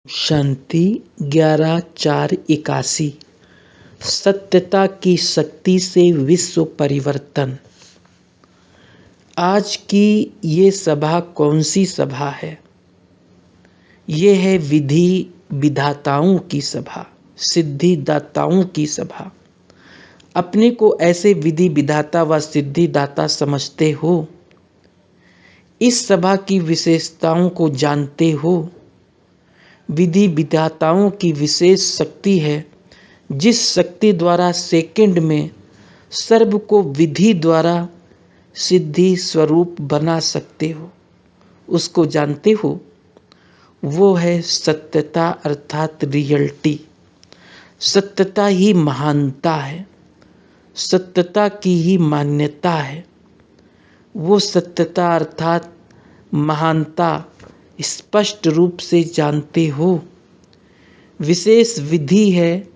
शांति 11/4/81। सत्यता की शक्ति से विश्व परिवर्तन। आज की ये सभा कौन सी सभा है? ये है विधि विधाताओं की सभा, सिद्धिदाताओं की सभा। अपने को ऐसे विधि विधाता व सिद्धिदाता समझते हो? इस सभा की विशेषताओं को जानते हो? विधि विधाताओं की विशेष शक्ति है, जिस शक्ति द्वारा सेकंड में सर्व को विधि द्वारा सिद्धि स्वरूप बना सकते हो। उसको जानते हो? वो है सत्यता अर्थात रियलिटी। सत्यता ही महानता है, सत्यता की ही मान्यता है। वो सत्यता अर्थात महानता स्पष्ट रूप से जानते हो। विशेष विधि है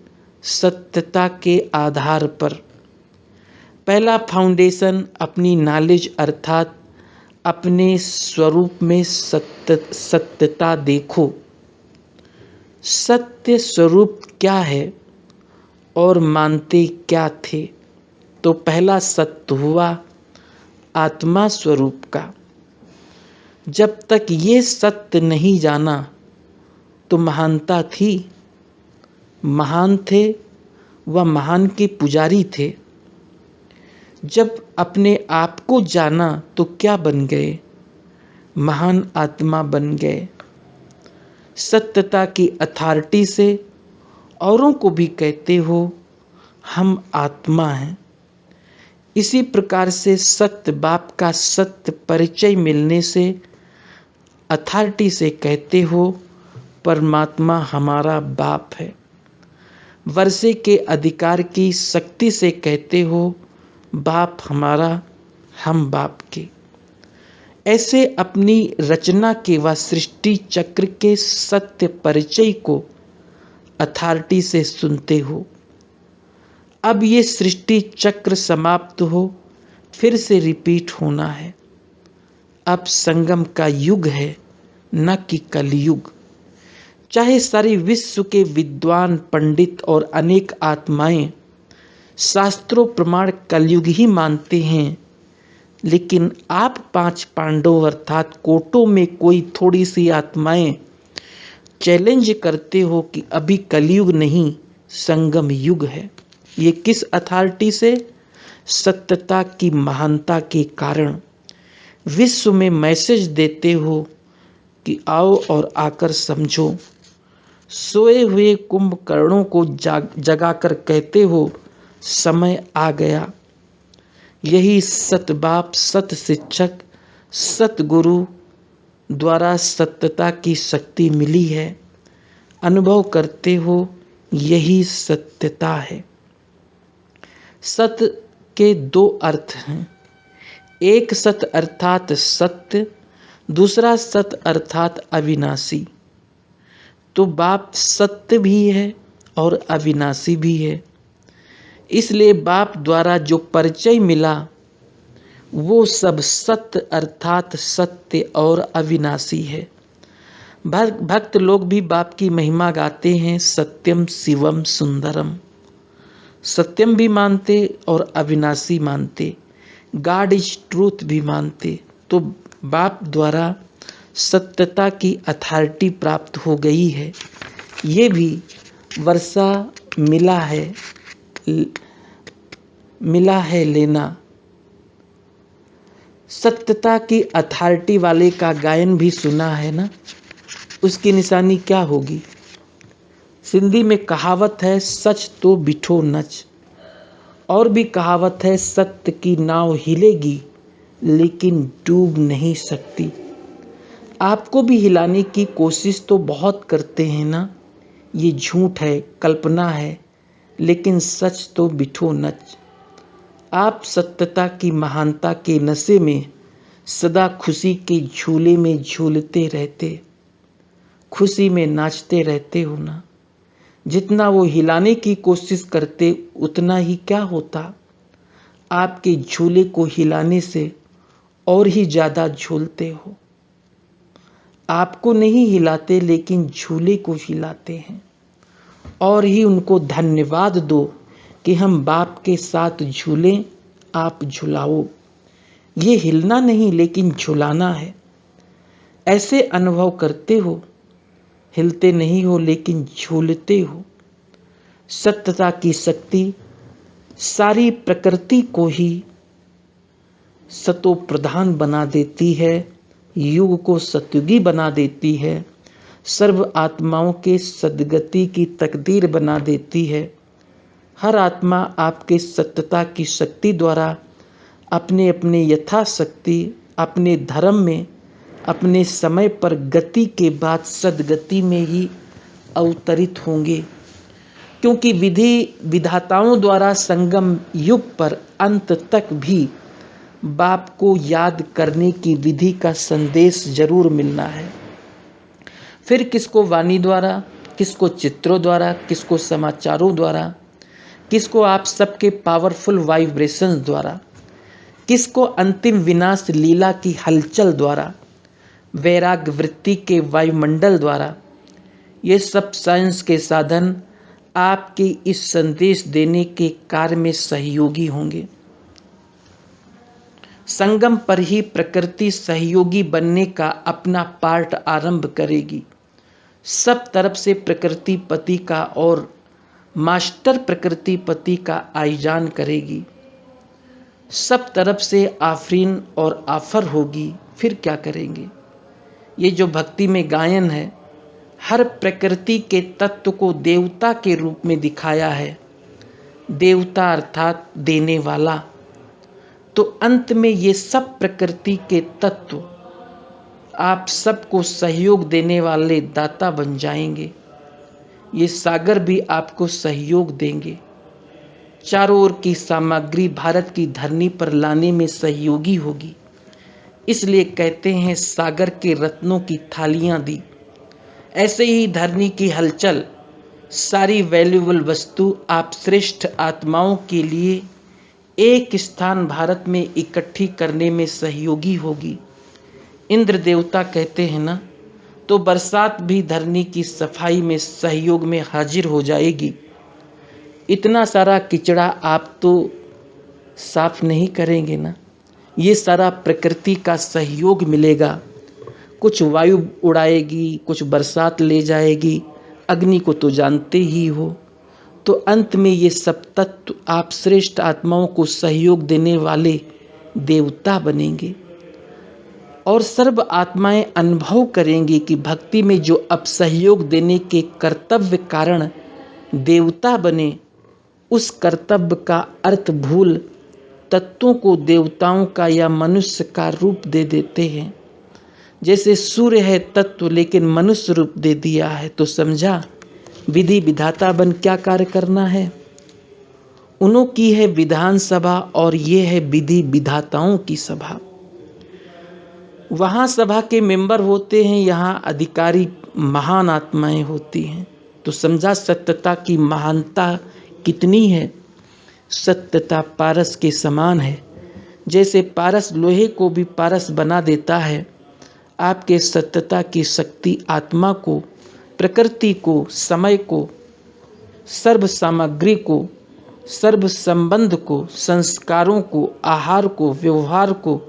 सत्यता के आधार पर। पहला फाउंडेशन अपनी नॉलेज अर्थात अपने स्वरूप में सत्यता देखो। सत्य स्वरूप क्या है और मानते क्या थे? तो पहला सत्य हुआ आत्मा स्वरूप का। जब तक ये सत्य नहीं जाना तो महानता थी। महान थे व महान के पुजारी थे। जब अपने आप को जाना तो क्या बन गए? महान आत्मा बन गए। सत्यता की अथॉरिटी से औरों को भी कहते हो हम आत्मा हैं। इसी प्रकार से सत्य बाप का सत्य परिचय मिलने से अथॉरिटी से कहते हो परमात्मा हमारा बाप है। वर्षे के अधिकार की शक्ति से कहते हो बाप हमारा, हम बाप के। ऐसे अपनी रचना के व सृष्टि चक्र के सत्य परिचय को अथॉरिटी से सुनते हो। अब ये सृष्टि चक्र समाप्त हो, फिर से रिपीट होना है। अब संगम का युग है, न कि कलयुग। चाहे सारे विश्व के विद्वान पंडित और अनेक आत्माएं शास्त्रों प्रमाण कलयुग ही मानते हैं, लेकिन आप 5 पांडव अर्थात कोटों में कोई थोड़ी सी आत्माएं चैलेंज करते हो कि अभी कलयुग नहीं संगम युग है। ये किस अथॉरिटी से? सत्यता की महानता के कारण विश्व में मैसेज देते हो कि आओ और आकर समझो। सोए हुए कुंभकर्णों को जगाकर कहते हो समय आ गया। यही सतबाप, सत शिक्षक, सतगुरु द्वारा सत्यता की शक्ति मिली है। अनुभव करते हो यही सत्यता है। सत्य के 2 अर्थ हैं। एक सत्य अर्थात सत्य, दूसरा सत्य अर्थात अविनाशी। तो बाप सत्य भी है और अविनाशी भी है। इसलिए बाप द्वारा जो परिचय मिला वो सब सत्य अर्थात सत्य और अविनाशी है। भक्त लोग भी बाप की महिमा गाते हैं, सत्यम शिवम सुंदरम। सत्यम भी मानते और अविनाशी मानते, गॉड इज ट्रूथ भी मानते। तो बाप द्वारा सत्यता की अथॉरिटी प्राप्त हो गई है। ये भी वर्षा मिला है लेना। सत्यता की अथॉरिटी वाले का गायन भी सुना है ना। उसकी निशानी क्या होगी? सिंधी में कहावत है सच तो बिठो नच। और भी कहावत है सत्य की नाव हिलेगी लेकिन डूब नहीं सकती। आपको भी हिलाने की कोशिश तो बहुत करते हैं ना। ये झूठ है, कल्पना है, लेकिन सच तो बिठो नच। आप सत्यता की महानता के नशे में सदा खुशी के झूले में झूलते रहते, खुशी में नाचते रहते हो ना। जितना वो हिलाने की कोशिश करते उतना ही क्या होता, आपके झूले को हिलाने से और ही ज़्यादा झूलते हो। आपको नहीं हिलाते लेकिन झूले को हिलाते हैं, और ही उनको धन्यवाद दो कि हम बाप के साथ झूलें, आप झुलाओ। ये हिलना नहीं लेकिन झुलाना है। ऐसे अनुभव करते हो, हिलते नहीं हो लेकिन झूलते हो। सत्यता की शक्ति सारी प्रकृति को ही सतो प्रधान बना देती है, युग को सतयुगी बना देती है, सर्व आत्माओं के सद्गति की तकदीर बना देती है। हर आत्मा आपके सत्यता की शक्ति द्वारा अपने अपने यथाशक्ति अपने धर्म में अपने समय पर गति के बाद सद्गति में ही अवतरित होंगे, क्योंकि विधि विधाताओं द्वारा संगम युग पर अंत तक भी बाप को याद करने की विधि का संदेश जरूर मिलना है। फिर किसको वाणी द्वारा, किसको चित्रों द्वारा, किसको समाचारों द्वारा, किसको आप सबके पावरफुल वाइब्रेशंस द्वारा, किसको अंतिम विनाश लीला की हलचल द्वारा, वैराग्य वृत्ति के वायुमंडल द्वारा। ये सब साइंस के साधन आपके इस संदेश देने के कार्य में सहयोगी होंगे। संगम पर ही प्रकृति सहयोगी बनने का अपना पार्ट आरंभ करेगी। सब तरफ से प्रकृति पति का और मास्टर प्रकृति पति का आईजान करेगी। सब तरफ से आफरीन और आफर होगी। फिर क्या करेंगे? ये जो भक्ति में गायन है, हर प्रकृति के तत्व को देवता के रूप में दिखाया है। देवता अर्थात देने वाला। तो अंत में ये सब प्रकृति के तत्व आप सबको सहयोग देने वाले दाता बन जाएंगे। ये सागर भी आपको सहयोग देंगे। चारों ओर की सामग्री भारत की धरनी पर लाने में सहयोगी होगी। इसलिए कहते हैं सागर के रत्नों की थालियां दी। ऐसे ही धरनी की हलचल, सारी वैल्यूएबल वस्तु आप श्रेष्ठ आत्माओं के लिए एक स्थान भारत में इकट्ठी करने में सहयोगी होगी। इंद्र देवता कहते हैं ना, तो बरसात भी धरनी की सफाई में सहयोग में हाजिर हो जाएगी। इतना सारा किचड़ा आप तो साफ नहीं करेंगे ना, ये सारा प्रकृति का सहयोग मिलेगा। कुछ वायु उड़ाएगी, कुछ बरसात ले जाएगी, अग्नि को तो जानते ही हो। तो अंत में ये सब तत्व आप श्रेष्ठ आत्माओं को सहयोग देने वाले देवता बनेंगे, और सर्व आत्माएं अनुभव करेंगी कि भक्ति में जो अब सहयोग देने के कर्तव्य कारण देवता बने, उस कर्तव्य का अर्थ भूल तत्वों को देवताओं का या मनुष्य का रूप दे देते हैं। जैसे सूर्य है तत्व लेकिन मनुष्य रूप दे दिया है, तो समझा विधि विधाता बन क्या कार्य करना है। उन्हों की है विधान सभा और ये है विधि विधाताओं की सभा। वहाँ सभा के मेंबर होते हैं, यहाँ अधिकारी महान आत्माएं होती हैं। तो समझा सत्यता की महानता कितनी है। सत्यता पारस के समान है। जैसे पारस लोहे को भी पारस बना देता है, आपके सत्यता की शक्ति आत्मा को, प्रकृति को, समय को, सर्व सामग्री को, सर्व संबंध को, संस्कारों को, आहार को, व्यवहार को,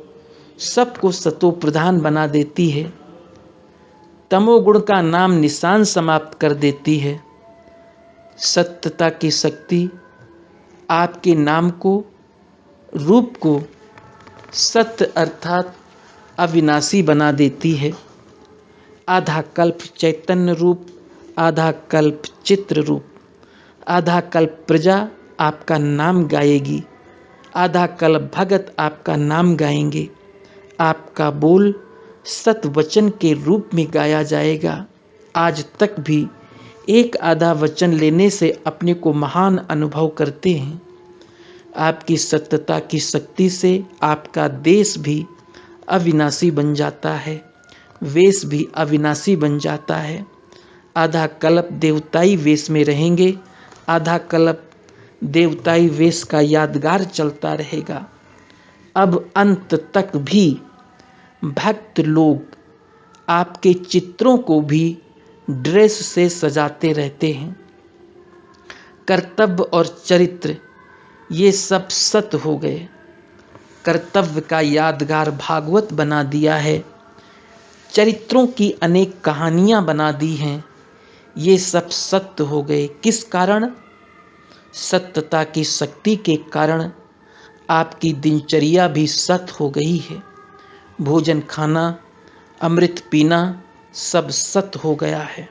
सबको सतो प्रधान बना देती है। तमोगुण का नाम निशान समाप्त कर देती है। सत्यता की शक्ति आपके नाम को, रूप को सत्य अर्थात अविनाशी बना देती है। आधा कल्प चैतन्य रूप, आधा कल्प चित्र रूप, आधा कल्प प्रजा आपका नाम गाएगी, आधा कल्प भगत आपका नाम गाएंगे। आपका बोल सत्य वचन के रूप में गाया जाएगा। आज तक भी एक आधा वचन लेने से अपने को महान अनुभव करते हैं। आपकी सत्यता की शक्ति से आपका देश भी अविनाशी बन जाता है, वेश भी अविनाशी बन जाता है। आधा कल्प देवताई वेश में रहेंगे, आधा कल्प देवताई वेश का यादगार चलता रहेगा। अब अंत तक भी भक्त लोग आपके चित्रों को भी ड्रेस से सजाते रहते हैं। कर्तव्य और चरित्र ये सब सत्य हो गए। कर्तव्य का यादगार भागवत बना दिया है, चरित्रों की अनेक कहानियां बना दी हैं, ये सब सत्य हो गए। किस कारण? सत्यता की शक्ति के कारण आपकी दिनचर्या भी सत्य हो गई है। भोजन खाना, अमृत पीना सब सत्य हो गया है।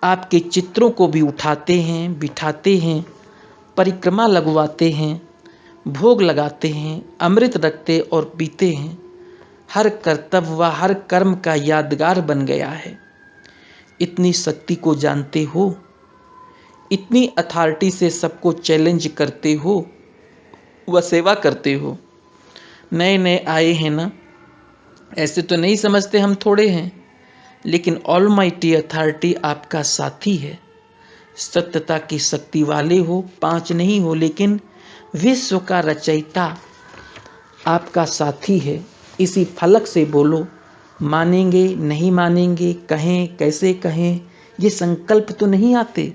आपके चित्रों को भी उठाते हैं, बिठाते हैं, परिक्रमा लगवाते हैं, भोग लगाते हैं, अमृत रखते और पीते हैं। हर कर्तव्य व हर कर्म का यादगार बन गया है। इतनी शक्ति को जानते हो, इतनी अथॉरिटी से सबको चैलेंज करते हो व सेवा करते हो। नए नए आए हैं ना, ऐसे तो नहीं समझते हम थोड़े हैं, लेकिन ऑलमाइटी अथॉरिटी आपका साथी है। सत्यता की शक्ति वाले हो, 5 नहीं हो, लेकिन विश्व का रचयिता आपका साथी है। इसी फलक से बोलो, मानेंगे नहीं मानेंगे, कहें कैसे कहें, ये संकल्प तो नहीं आते।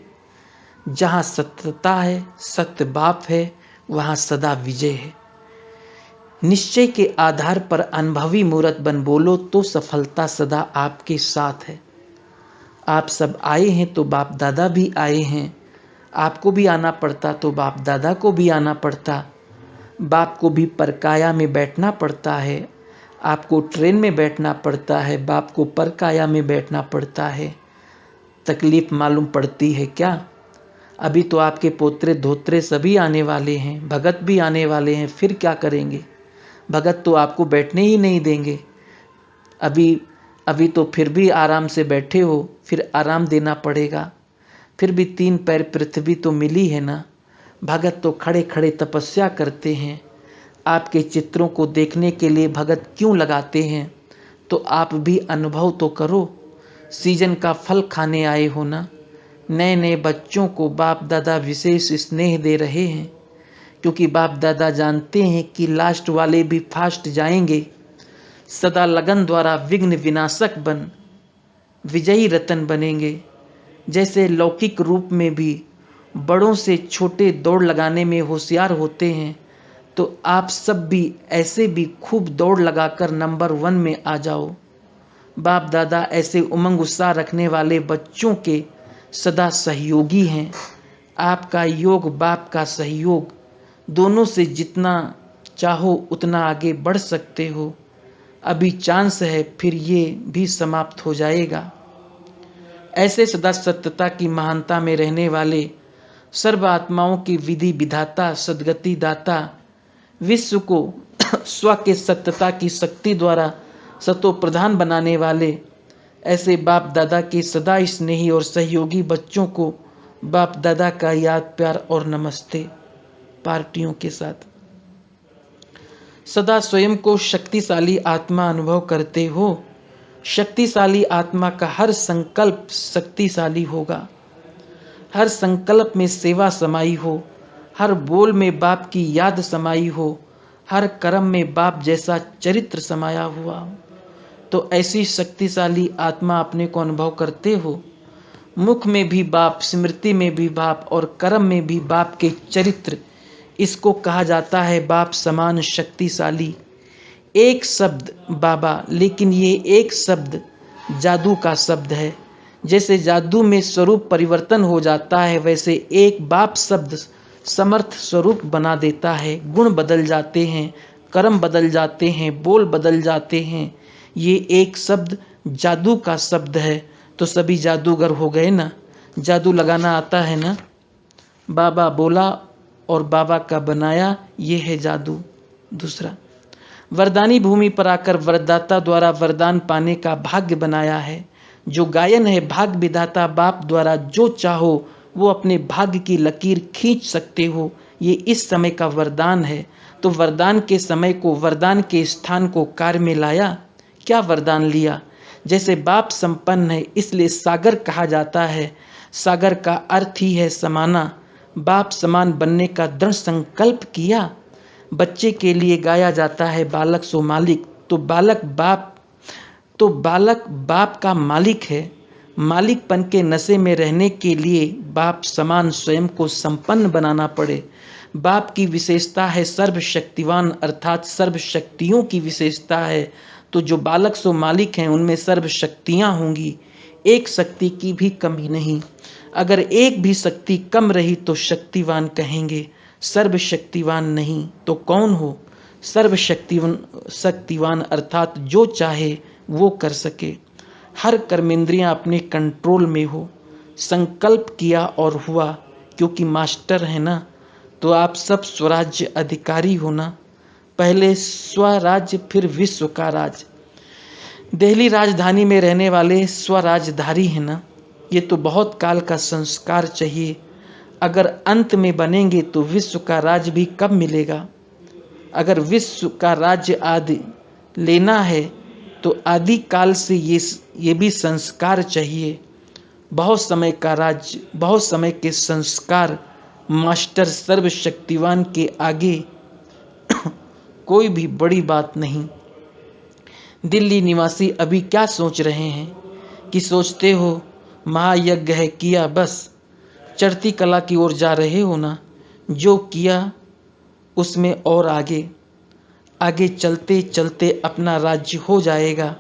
जहाँ सत्यता है, सत्य बाप है, वहाँ सदा विजय है। निश्चय के आधार पर अनुभवी मूर्त बन बोलो तो सफलता सदा आपके साथ है। आप सब आए हैं तो बाप दादा भी आए हैं। आपको भी आना पड़ता तो बाप दादा को भी आना पड़ता। बाप को भी परकाया में बैठना पड़ता है, आपको ट्रेन में बैठना पड़ता है, बाप को परकाया में बैठना पड़ता है। तकलीफ मालूम पड़ती है क्या? अभी तो आपके पोत्रे धोत्रे सभी आने वाले हैं, भगत भी आने वाले हैं, फिर क्या करेंगे? भगत तो आपको बैठने ही नहीं देंगे। अभी तो फिर भी आराम से बैठे हो, फिर आराम देना पड़ेगा। फिर भी 3 पैर पृथ्वी तो मिली है ना। भगत तो खड़े खड़े तपस्या करते हैं। आपके चित्रों को देखने के लिए भगत क्यों लगाते हैं? तो आप भी अनुभव तो करो। सीजन का फल खाने आए हो ना। नए नए बच्चों को बाप दादा विशेष स्नेह दे रहे हैं, क्योंकि बाप दादा जानते हैं कि लास्ट वाले भी फास्ट जाएंगे। सदा लगन द्वारा विघ्न विनाशक बन विजयी रतन बनेंगे। जैसे लौकिक रूप में भी बड़ों से छोटे दौड़ लगाने में होशियार होते हैं, तो आप सब भी ऐसे भी खूब दौड़ लगाकर नंबर 1 में आ जाओ। बाप दादा ऐसे उमंग उत्साह रखने वाले बच्चों के सदा सहयोगी हैं। आपका योग, बाप का सहयोग, दोनों से जितना चाहो उतना आगे बढ़ सकते हो। अभी चांस है, फिर ये भी समाप्त हो जाएगा। ऐसे सदा सत्यता की महानता में रहने वाले सर्व आत्माओं की विधि विधाता, सद्गति दाता, विश्व को स्व के सत्यता की शक्ति द्वारा सतो प्रधान बनाने वाले ऐसे बाप दादा के सदा स्नेही और सहयोगी बच्चों को बाप दादा का याद, प्यार और नमस्ते पार्टियों के साथ। सदा स्वयं को शक्तिशाली आत्मा अनुभव करते हो। शक्तिशाली आत्मा का हर संकल्प शक्तिशाली होगा। हर संकल्प में सेवा समाई हो, हर बोल में बाप की याद समाई हो, हर कर्म में बाप जैसा चरित्र समाया हुआ हो। तो ऐसी शक्तिशाली आत्मा अपने को अनुभव करते हो। मुख में भी बाप, स्मृति में भी बाप और कर्म में भी बाप के चरित्र। इसको कहा जाता है बाप समान शक्तिशाली। एक शब्द बाबा, लेकिन ये एक शब्द जादू का शब्द है। जैसे जादू में स्वरूप परिवर्तन हो जाता है, वैसे एक बाप शब्द समर्थ स्वरूप बना देता है। गुण बदल जाते हैं, कर्म बदल जाते हैं, बोल बदल जाते हैं। ये एक शब्द जादू का शब्द है। तो सभी जादूगर हो गए ना। जादू लगाना आता है ना। बाबा बोला और बाबा का बनाया, ये है जादू। दूसरा, वरदानी भूमि पर आकर वरदाता द्वारा वरदान पाने का भाग्य बनाया है। जो गायन है भाग्य विधाता बाप द्वारा, जो चाहो वो अपने भाग्य की लकीर खींच सकते हो। ये इस समय का वरदान है। तो वरदान के समय को, वरदान के स्थान को कार्य में लाया। क्या वरदान लिया? जैसे बाप संपन्न है, इसलिए सागर कहा जाता है। सागर का अर्थ ही है समाना। बाप समान बनने का दृढ़ संकल्प किया। बच्चे के लिए गाया जाता है बालक सो मालिक। तो बालक बाप तो बालक बाप का मालिक है। मालिकपन के नशे में रहने के लिए बाप समान स्वयं को संपन्न बनाना पड़े। बाप की विशेषता है सर्वशक्तिवान, अर्थात सर्व शक्तियों की विशेषता है। तो जो बालक सो मालिक हैं उनमें सर्व शक्तियाँ होंगी, एक शक्ति की भी कमी नहीं। अगर एक भी शक्ति कम रही तो शक्तिवान कहेंगे, सर्वशक्तिवान नहीं। तो कौन हो? शक्तिवान अर्थात जो चाहे वो कर सके, हर कर्मेंद्रियां अपने कंट्रोल में हो। संकल्प किया और हुआ, क्योंकि मास्टर है ना। तो आप सब स्वराज्य अधिकारी हो ना। पहले स्वराज्य फिर विश्व का राज। दिल्ली राजधानी में रहने वाले स्वराजधारी हैं ना। ये तो बहुत काल का संस्कार चाहिए। अगर अंत में बनेंगे तो विश्व का राज भी कब मिलेगा? अगर विश्व का राज्य आदि लेना है तो आदि काल से ये भी संस्कार चाहिए। बहुत समय का राज्य, बहुत समय के संस्कार, मास्टर सर्वशक्तिवान के आगे कोई भी बड़ी बात नहीं। दिल्ली निवासी अभी क्या सोच रहे हैं कि सोचते हो महायज्ञ है किया, बस चढ़ती कला की ओर जा रहे हो ना। जो किया उसमें और आगे आगे चलते चलते अपना राज्य हो जाएगा।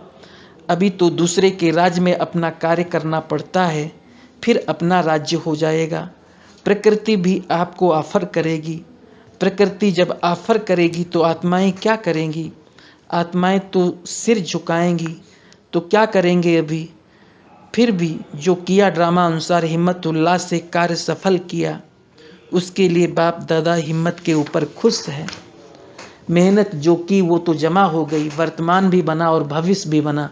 अभी तो दूसरे के राज्य में अपना कार्य करना पड़ता है, फिर अपना राज्य हो जाएगा। प्रकृति भी आपको ऑफर करेगी। प्रकृति जब ऑफर करेगी तो आत्माएं क्या करेंगी? आत्माएं तो सिर झुकाएंगी। तो क्या करेंगे अभी? फिर भी जो किया ड्रामा अनुसार हिम्मत उल्लास से कार्य सफल किया, उसके लिए बाप दादा हिम्मत के ऊपर खुश है। मेहनत जो की वो तो जमा हो गई, वर्तमान भी बना और भविष्य भी बना।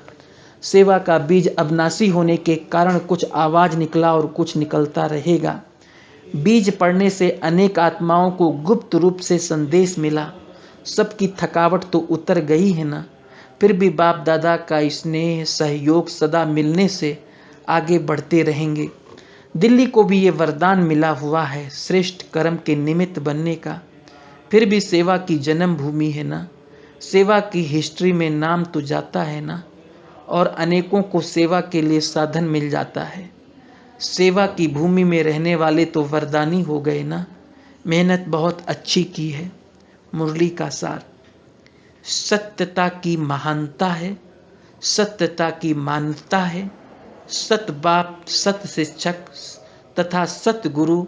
सेवा का बीज अविनाशी होने के कारण कुछ आवाज निकला और कुछ निकलता रहेगा। बीज पड़ने से अनेक आत्माओं को गुप्त रूप से संदेश मिला। सबकी थकावट तो उतर गई है ना। फिर भी बाप दादा का स्नेह सहयोग सदा मिलने से आगे बढ़ते रहेंगे। दिल्ली को भी ये वरदान मिला हुआ है श्रेष्ठ कर्म के निमित्त बनने का। फिर भी सेवा की जन्मभूमि है ना। सेवा की हिस्ट्री में नाम तो जाता है ना, और अनेकों को सेवा के लिए साधन मिल जाता है। सेवा की भूमि में रहने वाले तो वरदानी हो गए ना। मेहनत बहुत अच्छी की है। मुरली का सार सत्यता की महानता है, सत्यता की मान्यता है। सत बाप, सत शिक्षक तथा सतगुरु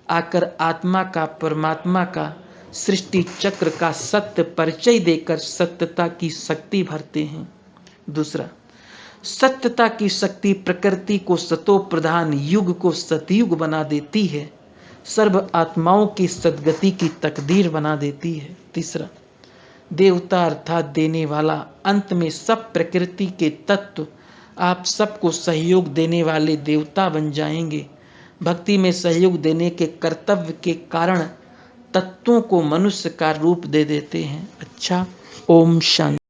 आकर आत्मा का, परमात्मा का, सृष्टि चक्र का सत्य परिचय देकर सत्यता की शक्ति भरते हैं। दूसरा, सत्यता की शक्ति प्रकृति को सतो प्रधान, युग को सतयुग बना देती है, सर्व आत्माओं की सद्गति की तकदीर बना देती है। तीसरा, देवता अर्थात देने वाला, अंत में सब प्रकृति के तत्व आप सबको सहयोग देने वाले देवता बन जाएंगे। भक्ति में सहयोग देने के कर्तव्य के कारण तत्वों को मनुष्य का रूप दे देते हैं। अच्छा, ओम शांति।